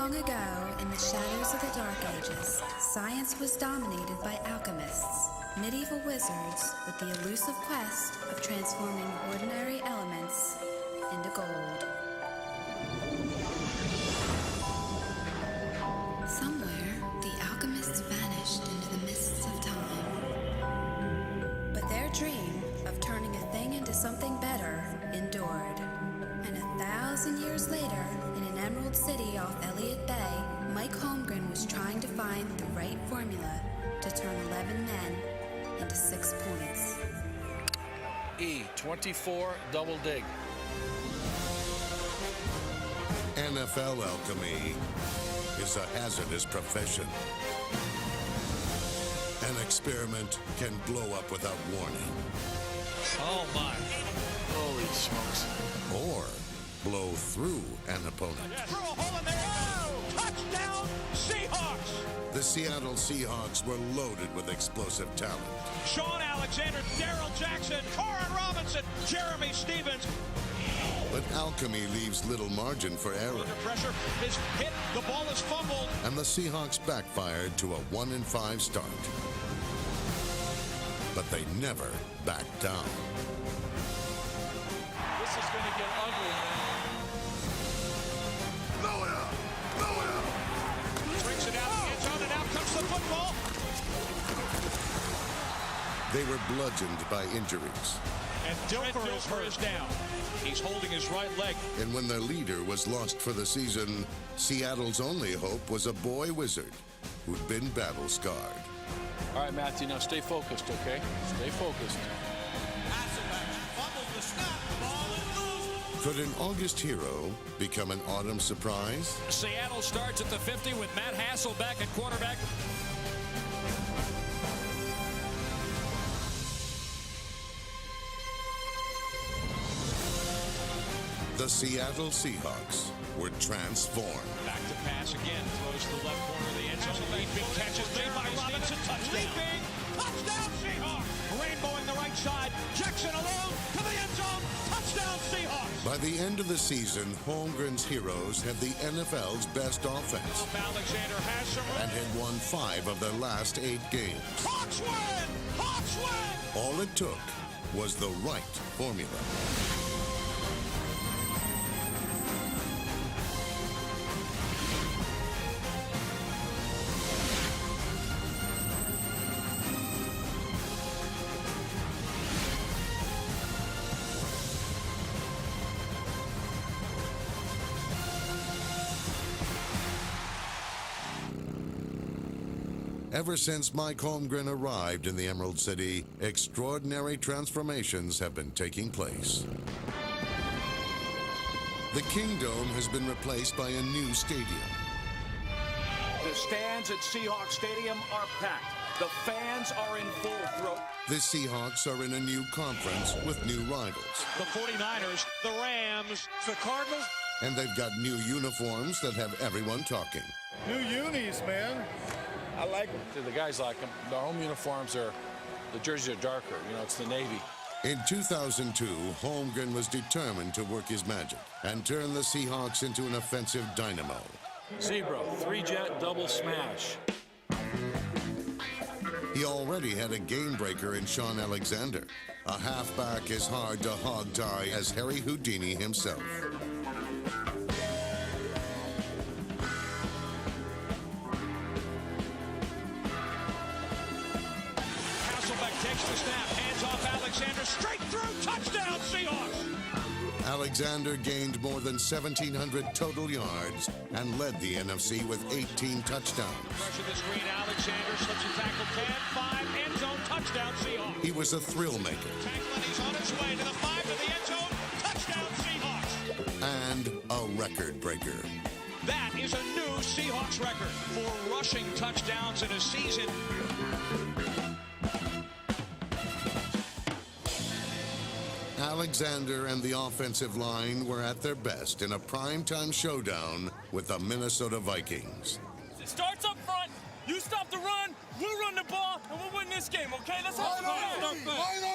long ago, in the shadows of the Dark Ages, science was dominated by alchemists, medieval wizards with the elusive quest of transforming ordinary elements into gold. Somewhere, the alchemists vanished into the mists of time. But their dream of turning a thing into something better endured. And 1,000 years later, in an emerald city off Elliott Bay, Mike Holmgren was trying to find the right formula to turn 11 men into 6 points. E24 double dig. NFL alchemy is a hazardous profession. An experiment can blow up without warning. Oh my. Holy smokes. Or blow through an opponent. Yes. Through a hole in there. Oh! Touchdown, Seahawks! The Seattle Seahawks were loaded with explosive talent. Sean Alexander, Darrell Jackson, Corin Robinson, Jeremy Stevens. But alchemy leaves little margin for error. Under pressure is hit. The ball is fumbled. And the Seahawks backfired to a 1-5 start. But they never backed down. This is going to get ugly, man. Brings it out the end zone, and out comes the football. They were bludgeoned by injuries. And Dilfer is down. He's holding his right leg. And when their leader was lost for the season, Seattle's only hope was a boy wizard who'd been battle-scarred. All right, Matthew, now stay focused, okay? Stay focused. Could an August hero become an autumn surprise? Seattle starts at the 50 with Matt Hasselbeck at quarterback. The Seattle Seahawks were transformed. Back to pass again. Throws to the left corner of the end zone. Leaping catches made by Robinson. Touchdown. Leaping. Touchdown Seahawks. Rainbowing the right side. Jackson alone to the end zone. Touchdown Seahawks. By the end of the season, Holmgren's heroes had the NFL's best offense. Alexander has some room. And had won 5 of their last 8 games. Hawks win! Hawks win! All it took was the right formula. Ever since Mike Holmgren arrived in the Emerald City, extraordinary transformations have been taking place. The Kingdome has been replaced by a new stadium. The stands at Seahawks Stadium are packed. The fans are in full throat. The Seahawks are in a new conference with new rivals. The 49ers, the Rams, the Cardinals. And they've got new uniforms that have everyone talking. New unis, man. I like them. The guys like them. The home uniforms are, the jerseys are darker. You know, it's the Navy. In 2002, Holmgren was determined to work his magic and turn the Seahawks into an offensive dynamo. Zebra, 3-jet double smash. He already had a game-breaker in Sean Alexander, a halfback as hard to hog-tie as Harry Houdini himself. Takes the snap, hands off Alexander, straight through, touchdown Seahawks! Alexander gained more than 1,700 total yards and led the NFC with 18 touchdowns. Pressure the screen, Alexander slips a tackle, 10, 5, end zone, touchdown Seahawks. He was a thrill maker. Tackling, he's on his way to the 5 to the end zone, touchdown Seahawks! And a record breaker. That is a new Seahawks record for rushing touchdowns in a season. Alexander and the offensive line were at their best in a primetime showdown with the Minnesota Vikings. It starts up front, you stop the run, we'll run the ball, and we'll win this game, okay? Let's have Line on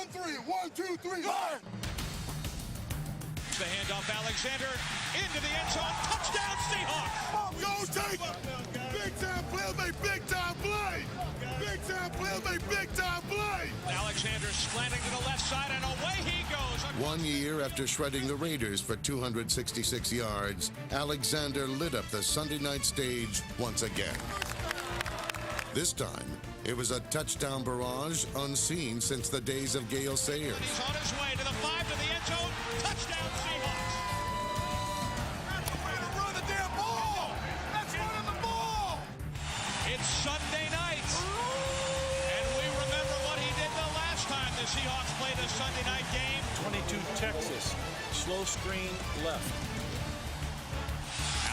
3, 1, 2, 3, line! the handoff. Alexander into the end zone. Touchdown, Seahawks! Go take it! Big time play, make big time play! Big time play, make big time play! Alexander slanting to the left side, and away he goes. 1 year after shredding the Raiders for 266 yards, Alexander lit up the Sunday night stage once again. This time, it was a touchdown barrage unseen since the days of Gale Sayers. He's on his way to the 5 to the end zone. Touchdown, Seahawks! That's the way to run the damn ball! That's running the ball! It's Sunday night, and we remember what he did the last time the Seahawks played a Sunday night game. 22 Texas. Slow screen left.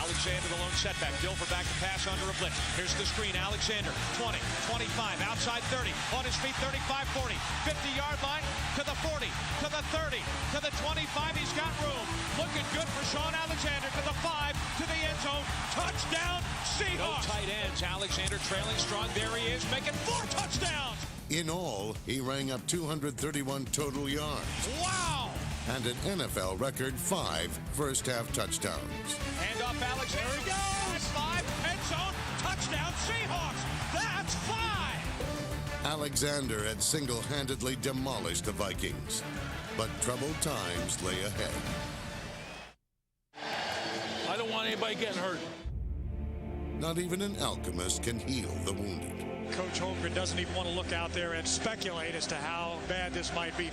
Alexander, the lone setback. Dilfer back to pass under a blitz. Here's the screen. Alexander, 20, 25, outside 30, on his feet, 35, 40, 50-yard line, to the 40, to the 30, to the 25. He's got room. Looking good for Sean Alexander, to the 5, to the end zone. Touchdown, Seahawks! No tight ends. Alexander trailing strong. There he is, making 4 touchdowns. In all, he rang up 231 total yards. Wow! And an NFL record 5 first-half touchdowns. Hand off Alexander. There he goes! 5, end zone, touchdown, Seahawks! That's 5! Alexander had single-handedly demolished the Vikings, but troubled times lay ahead. I don't want anybody getting hurt. Not even an alchemist can heal the wounded. Coach Holmgren doesn't even want to look out there and speculate as to how bad this might be.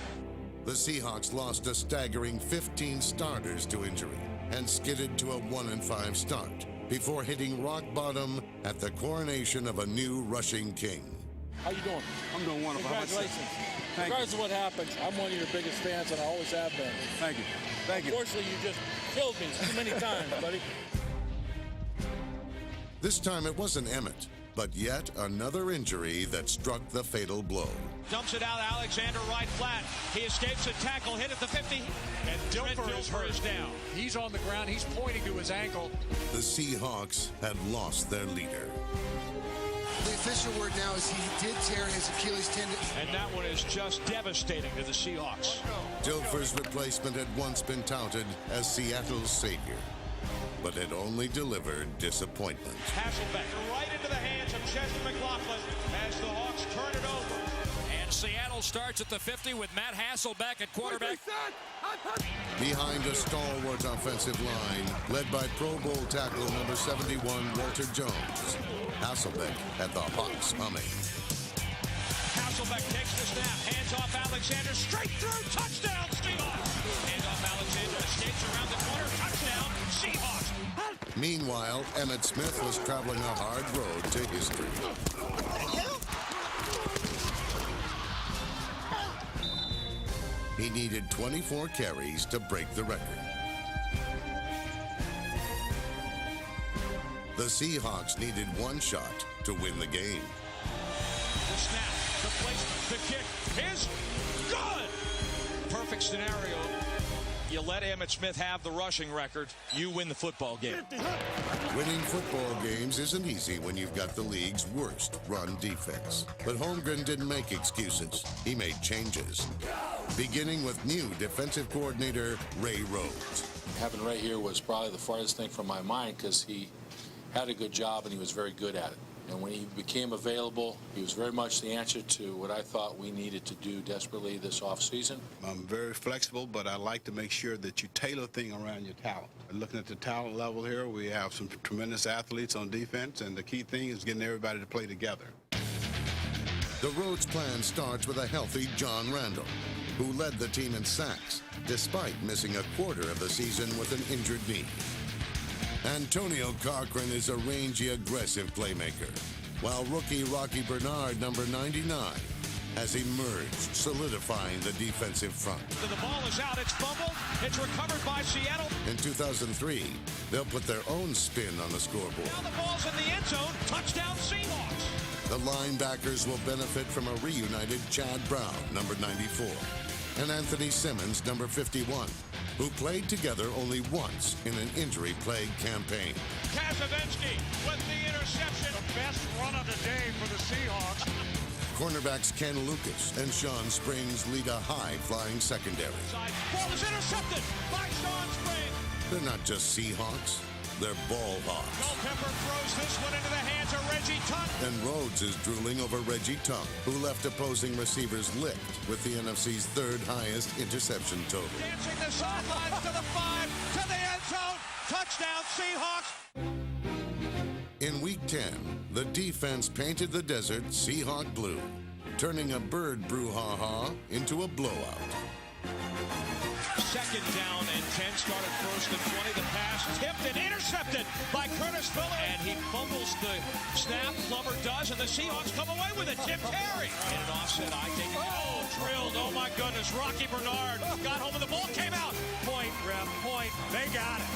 The Seahawks lost a staggering 15 starters to injury and skidded to a 1-5 start before hitting rock bottom at the coronation of a new rushing king. How you doing? I'm doing wonderful. Congratulations. Regardless of what happens, I'm one of your biggest fans, and I always have been. Thank you. Thank you. Unfortunately, you just killed me too many times, buddy. This time it wasn't Emmett, but yet another injury that struck the fatal blow. Dumps it out, Alexander right flat. He escapes a tackle, hit at the 50. And Dilfer is down. He's on the ground. He's pointing to his ankle. The Seahawks had lost their leader. The official word now is he did tear his Achilles tendon. And that one is just devastating to the Seahawks. Dilfer's replacement had once been touted as Seattle's savior, but had only delivered disappointment. Hasselbeck right into the hands of Chester McLaughlin as the Hawks turn it over. And Seattle starts at the 50 with Matt Hasselbeck at quarterback. Behind a stalwart offensive line, led by Pro Bowl tackle number 71, Walter Jones, Hasselbeck had the Hawks humming. Hasselbeck takes the snap, hands off Alexander, straight through, touchdown, Seahawks! Hand off Alexander, escapes around the corner, touchdown, Seahawks! Meanwhile, Emmitt Smith was traveling a hard road to history. He needed 24 carries to break the record. The Seahawks needed one shot to win the game. The snap, the placement, the kick is good! Perfect scenario. You let Emmitt Smith have the rushing record, you win the football game. Winning football games isn't easy when you've got the league's worst run defense. But Holmgren didn't make excuses. He made changes, beginning with new defensive coordinator Ray Rhodes. Having Ray here was probably the farthest thing from my mind because he had a good job and he was very good at it. And when he became available, he was very much the answer to what I thought we needed to do desperately this offseason. I'm very flexible, but I like to make sure that you tailor things around your talent. Looking at the talent level here, we have some tremendous athletes on defense, and the key thing is getting everybody to play together. The Rhodes plan starts with a healthy John Randall, who led the team in sacks, despite missing a quarter of the season with an injured knee. Antonio Cochran is a rangy, aggressive playmaker, while rookie Rocky Bernard, number 99, has emerged, solidifying the defensive front. The ball is out, it's fumbled, it's recovered by Seattle. In 2003, they'll put their own spin on the scoreboard. Now the ball's in the end zone, touchdown Seahawks. The linebackers will benefit from a reunited Chad Brown, number 94, and Anthony Simmons, number 51, who played together only once in an injury-plagued campaign. Kasavensky with the interception. The best run of the day for the Seahawks. Cornerbacks Ken Lucas and Sean Springs lead a high-flying secondary. Ball is intercepted by Sean Springs. They're not just Seahawks, they're ball hawks. Culpepper throws this one into the hands of Reggie Tuck. And Rhodes is drooling over Reggie Tuck, who left opposing receivers licked with the NFC's third highest interception total. Dancing the sidelines to the 5, to the end zone. Touchdown, Seahawks. In Week 10, the defense painted the desert Seahawk blue, turning a bird brouhaha into a blowout. Second down and 10, started first and 20. The pass tipped and intercepted by Curtis Fuller. And he fumbles the snap. Plummer does, and the Seahawks come away with it. Tim Terry. And an offset eye taking it. Oh, drilled. Oh, my goodness. Rocky Bernard got home and the ball came out. Point, ref, point. They got it.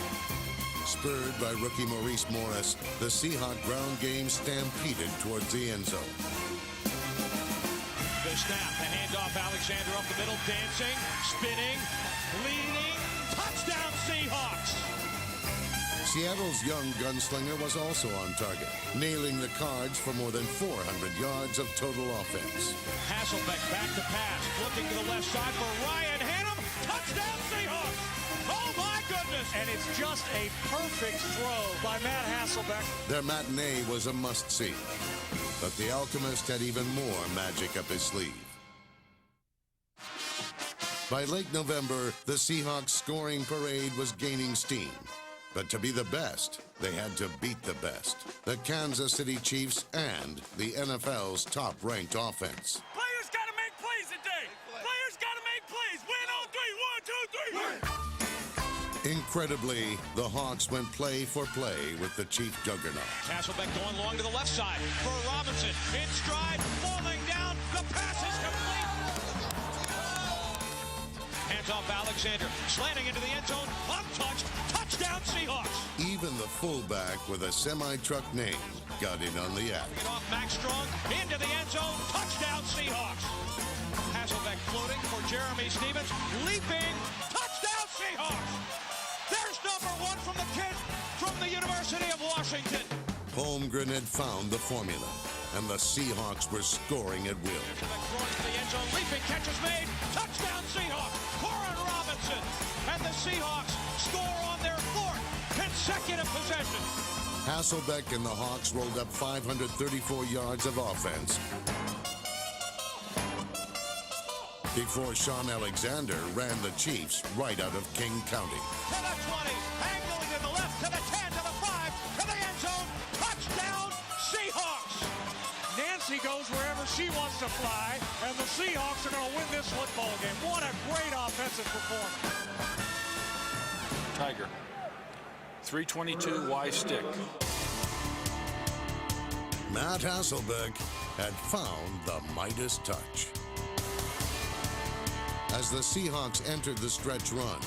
Spurred by rookie Maurice Morris, the Seahawk ground game stampeded towards the end zone. The snap, the handoff, Alexander up the middle, dancing, spinning, leading, touchdown Seahawks! Seattle's young gunslinger was also on target, nailing the Cards for more than 400 yards of total offense. Hasselbeck back to pass, looking to the left side for Ryan Hannum, touchdown Seahawks! Oh my goodness! And it's just a perfect throw by Matt Hasselbeck. Their matinee was a must-see, but the Alchemist had even more magic up his sleeve. By late November, the Seahawks scoring parade was gaining steam. But to be the best, they had to beat the best, the Kansas City Chiefs and the NFL's top-ranked offense. Players got to make plays today. Players got to make plays. Win on 3. 1, 2, 3. Incredibly, the Hawks went play for play with the Chief juggernaut. Hasselbeck going long to the left side for Robinson. In stride, falling down. The pass is complete. Hands off Alexander, slanting into the end zone, untouched, touchdown Seahawks. Even the fullback with a semi-truck name got in on the act. Get off Max Strong, into the end zone, touchdown Seahawks. Hasselbeck floating for Jeremy Stevens, leaping, touchdown Seahawks. There's number 1 from the kid from the University of Washington. Holmgren had found the formula, and the Seahawks were scoring at will. Throwing to the end zone, leaping catch is made, touchdown Seahawks. Corin Robinson and the Seahawks score on their 4th consecutive possession. Hasselbeck and the Hawks rolled up 534 yards of offense before Sean Alexander ran the Chiefs right out of King County. To the 20, angling to the left, to the 10, to the 5, to the end zone, touchdown Seahawks. Nancy goes wherever she wants to fly, and the Seahawks are going to win this football game. What a great offensive performance. Tiger. 322 Y stick. Matt Hasselbeck had found the Midas touch. As the Seahawks entered the stretch run,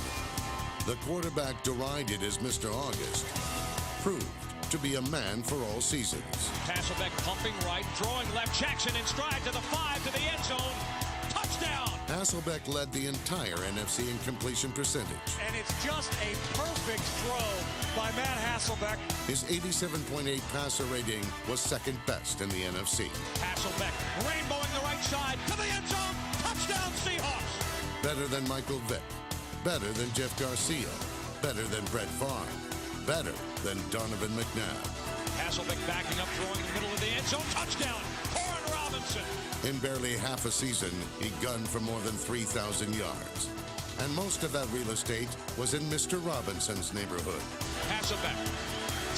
the quarterback derided as Mr. August proved to be a man for all seasons. Hasselbeck pumping right, throwing left, Jackson in stride to the 5, to the end zone, touchdown! Hasselbeck led the entire NFC in completion percentage. And it's just a perfect throw by Matt Hasselbeck. His 87.8 passer rating was second best in the NFC. Hasselbeck rainbowing the right side to the end zone, touchdown Seahawks! Better than Michael Vick, better than Jeff Garcia, better than Brett Favre, better than Donovan McNabb. Hasselbeck backing up, throwing in the middle of the end zone, touchdown, Corin Robinson. In barely half a season, he gunned for more than 3,000 yards. And most of that real estate was in Mr. Robinson's neighborhood. Hasselbeck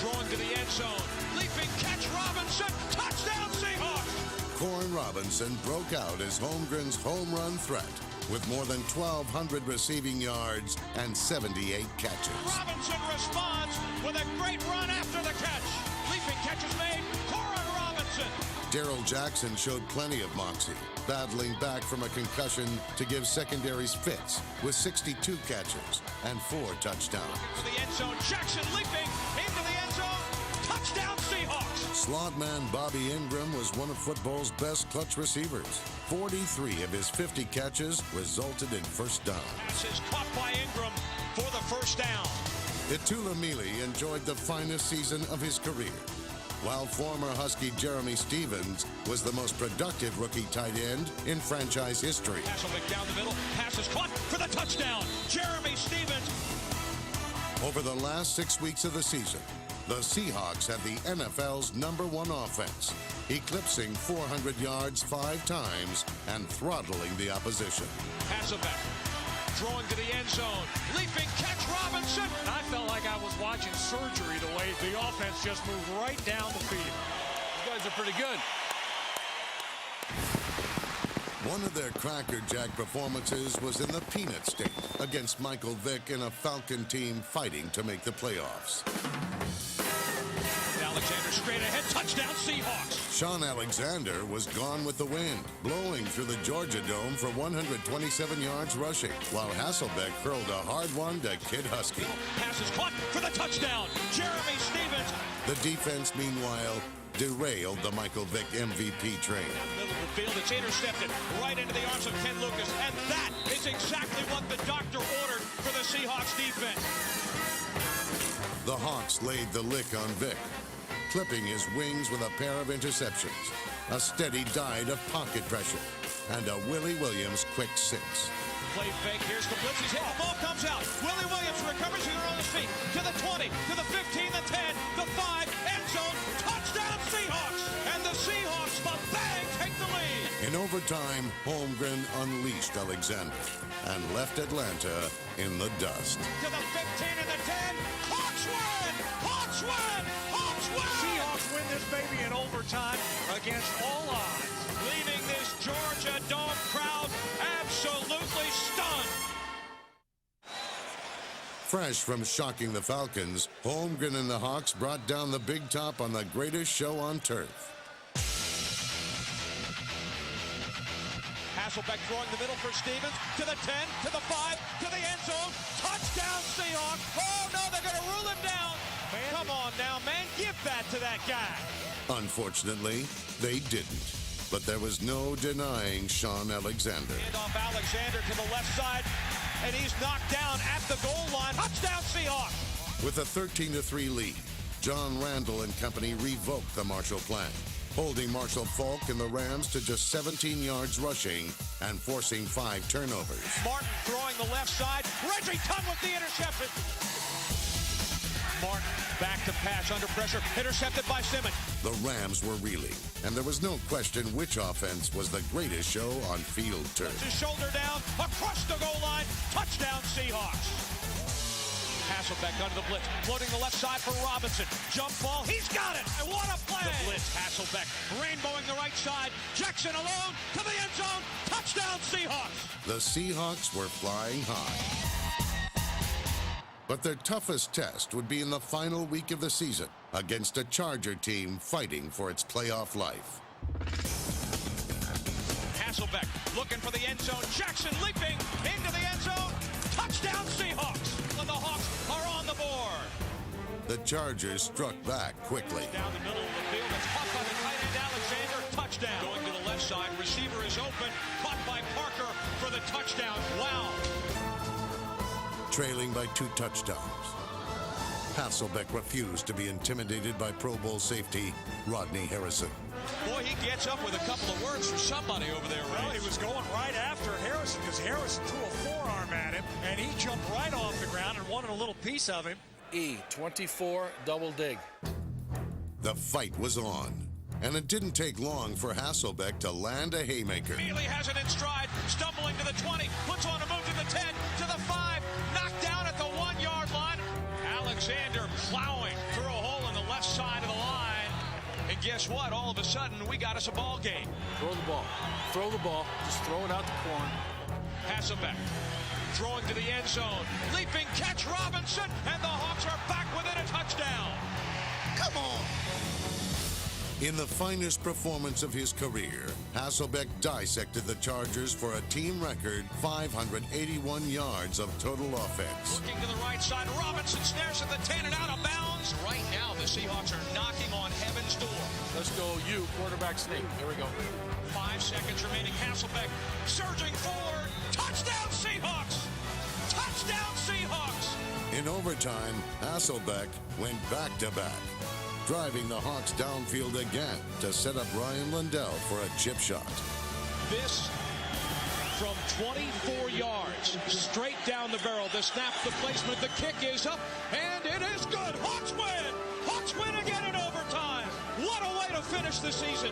throwing to the end zone, leaping catch Robinson, touchdown Seahawks. Corin Robinson broke out as Holmgren's home run threat with more than 1,200 receiving yards and 78 catches. Robinson responds with a great run after the catch. Leaping catch is made, Corin Robinson. Darrell Jackson showed plenty of moxie, battling back from a concussion to give secondaries fits with 62 catches and 4 touchdowns. To the end zone, Jackson leaping into the end zone, touchdown Seahawks. Slot man Bobby Ingram was one of football's best clutch receivers. 43 of his 50 catches resulted in first down. Pass is caught by Ingram for the first down. Itula Mili enjoyed the finest season of his career. while former Husky Jeremy Stevens was the most productive rookie tight end in franchise history. Hasselbeck down the middle, pass is caught for the touchdown. Jeremy Stevens. Over the last 6 weeks of the season, the Seahawks had the NFL's #1 offense, eclipsing 400 yards 5 times and throttling the opposition. Hasselbeck throwing to the end zone. Leaping catch, Robinson. I felt like I was watching surgery the way the offense just moved right down the field. You guys are pretty good. One of their crackerjack performances was in the Peanut State against Michael Vick and a Falcon team fighting to make the playoffs. Alexander straight ahead, touchdown Seahawks. Sean Alexander was gone with the wind, blowing through the Georgia Dome for 127 yards rushing, while Hasselbeck hurled a hard one to Kid Husky. Pass is caught for the touchdown. Jeremy Stevens. The defense, meanwhile, derailed the Michael Vick MVP train. Middle of the field, it's intercepted right into the arms of Ken Lucas, and that is exactly what the doctor ordered for the Seahawks defense. The Hawks laid the lick on Vick, clipping his wings with a pair of interceptions, a steady diet of pocket pressure, and a Willie Williams quick 6. Play fake, here's the blitz, he's hit, the ball comes out. Willie Williams recovers here on his feet, to the 20, to the 15, the 10, the 5, end zone, touchdown Seahawks! And the Seahawks, bang, take the lead! In overtime, Holmgren unleashed Alexander and left Atlanta in the dust. To the 15 and the 10, Hawks win! Hawks win! Hawks win! Seahawks win this baby in overtime against all odds, leaving this Georgia Dome crowd absolutely stunned. Fresh from shocking the Falcons, Holmgren and the Hawks brought down the big top on the greatest show on turf. Hasselbeck throwing the middle for Stevens, to the 10, to the 5, to the end zone. Touchdown Seahawks. Oh no, they're going to rule him down. Man. Come on now, man, give that to that guy. Unfortunately, they didn't. But there was no denying Sean Alexander. Hand off Alexander to the left side, and he's knocked down at the goal line. Touchdown Seahawks. With a 13-3 lead, John Randall and company revoked the Marshall Plan, holding Marshall Faulk and the Rams to just 17 yards rushing and forcing 5 turnovers. Martin throwing the left side. Reggie Tunn with the interception. Martin back to pass under pressure, intercepted by Simmons. The Rams were reeling, and there was no question which offense was the greatest show on field turf. His shoulder down, across the goal line, touchdown Seahawks. Hasselbeck under the blitz, floating the left side for Robinson. Jump ball, he's got it, and what a play! The blitz, Hasselbeck, rainbowing the right side. Jackson alone, to the end zone, touchdown Seahawks! The Seahawks were flying high. But their toughest test would be in the final week of the season against a Charger team fighting for its playoff life. Hasselbeck looking for the end zone. Jackson leaping into the end zone. Touchdown Seahawks. And the Hawks are on the board. The Chargers struck back quickly. Down the middle of the field. It's caught by the tight end Alexander. Touchdown. Going to the left side. Receiver is open. Caught by Parker for the touchdown. Wow. Trailing by 2 touchdowns. Hasselbeck refused to be intimidated by Pro Bowl safety Rodney Harrison. Boy, he gets up with a couple of words for somebody over there, Ray. Well, he was going right after Harrison because Harrison threw a forearm at him, and he jumped right off the ground and wanted a little piece of him. E24 double dig. The fight was on, and it didn't take long for Hasselbeck to land a haymaker. Immediately has it in stride, stumbling to the 20, puts on a move to the 10, to the 5, knocked down at the 1-yard line. Alexander plowing through a hole in the left side of the line. And guess what? All of a sudden, we got us a ball game. Throw the ball. Throw the ball. Just throw it out the corner. Hasselbeck throwing to the end zone. Leaping catch Robinson, and the Hawks are back within a touchdown. Come on! In the finest performance of his career, Hasselbeck dissected the Chargers for a team record 581 yards of total offense. Looking to the right side, Robinson snares at the 10 and out of bounds. Right now, the Seahawks are knocking on heaven's door. Let's go, you, quarterback sneak. Here we go. 5 seconds remaining. Hasselbeck surging forward. Touchdown Seahawks! Touchdown Seahawks! In overtime, Hasselbeck went back-to-back. driving the Hawks downfield again to set up Ryan Lundell for a chip shot. This from 24 yards, straight down the barrel. The snap, the placement, the kick is up, and it is good. Hawks win! Hawks win again in overtime. What a way to finish the season.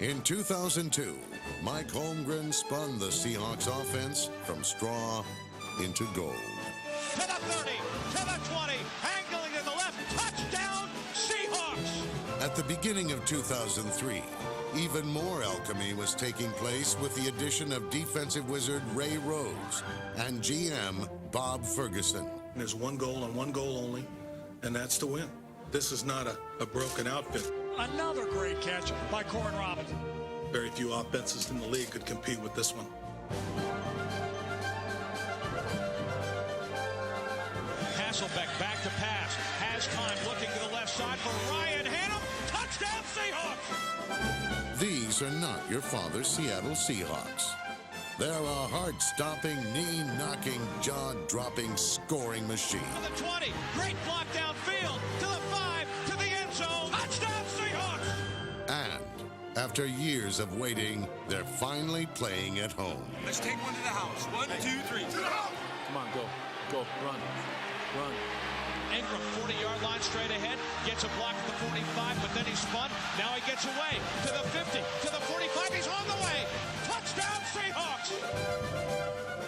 In 2002, Mike Holmgren spun the Seahawks offense from straw into gold. To the 30, to the 20, angling to the left, touchdown, Seahawks! At the beginning of 2003, even more alchemy was taking place with the addition of defensive wizard Ray Rhodes and GM Bob Ferguson. There's one goal and one goal only, and that's to win. This is not a broken outfit. Another great catch by Corin Robinson. Very few offenses in the league could compete with this one. Hasselbeck back to pass, has time, looking to the left side for Ryan Hannum. Touchdown Seahawks! These are not your father's Seattle Seahawks. They're a heart-stopping, knee-knocking, jaw-dropping scoring machine. To the 20, great block downfield, to the 5, to the end zone. Touchdown Seahawks! And after years of waiting, they're finally playing at home. Let's take one to the house. 1, 2, 3. Come on, go, run. Ingram, 40-yard line straight ahead, gets a block at the 45, but then he's spun. Now he gets away to the 50, to the 45. He's on the way. Touchdown Seahawks!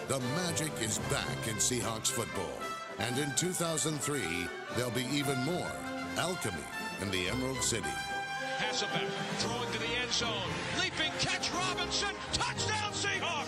The magic is back in Seahawks football. And in 2003, there'll be even more alchemy in the Emerald City. Hasselbeck throwing to the end zone. Leaping catch Robinson. Touchdown Seahawks!